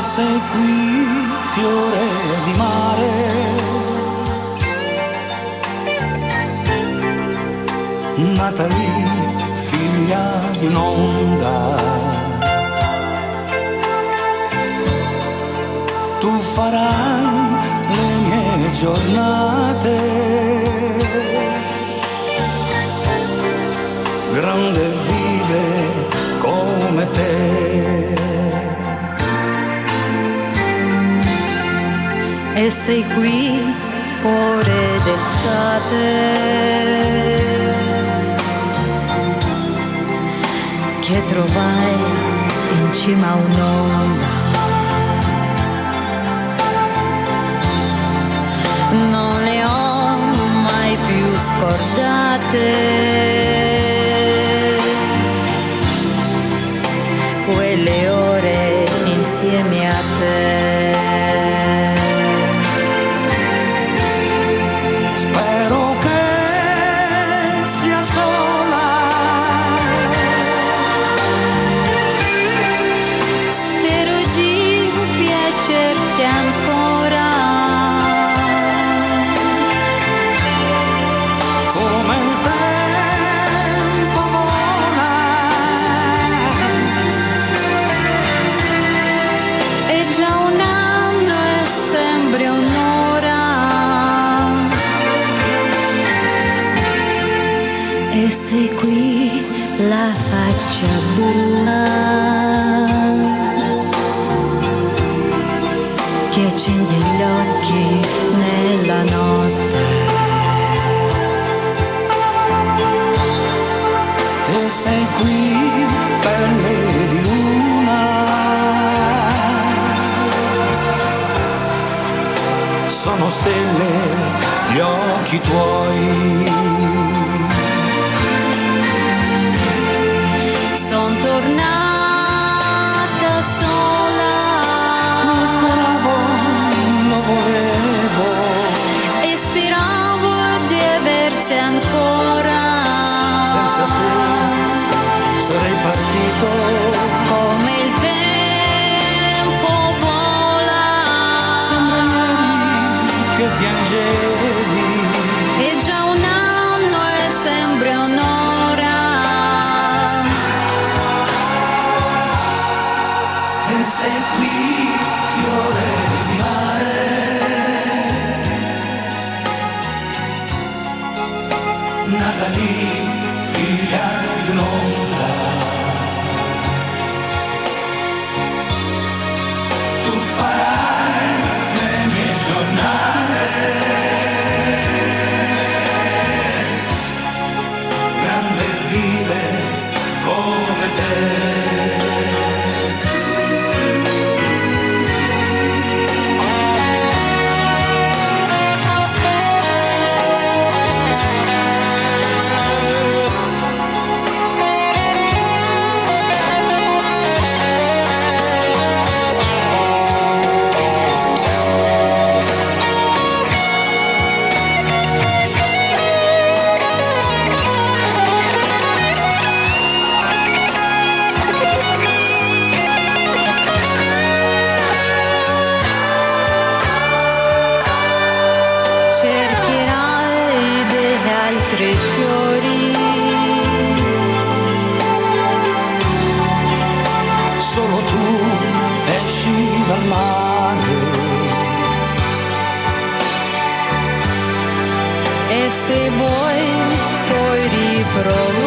sei qui, fiore di mare, nata lì, figlia di un'onda. Tu farai le mie giornate, grande e vive come te. E sei qui fuori d'estate, che trovai in cima a un'onda. Non le ho mai più scordate, quelle ore insieme a te. Spero che sia sola, spero di piacerti ancora, come il tempo vola. è già un anno e sembra un'ora, e sei qui la faccia bella che accende gli occhi nella notte. E sei qui, pelle di luna, sono stelle gli occhi tuoi. Son tornata sola, Lo speravo, lo volevo, e speravo di averti ancora. senza te sarei partito. Come il tempo vola, Sembra ieri che piangevi, è già un anno e sembra un'ora. e sei qui, fiore di mare, nata lì, figlia di un'onda. Tu farai le mie giornate, grande e vive come te. Cercherai degli altri fiori, Solo tu esci dal mare, e se vuoi puoi riprovare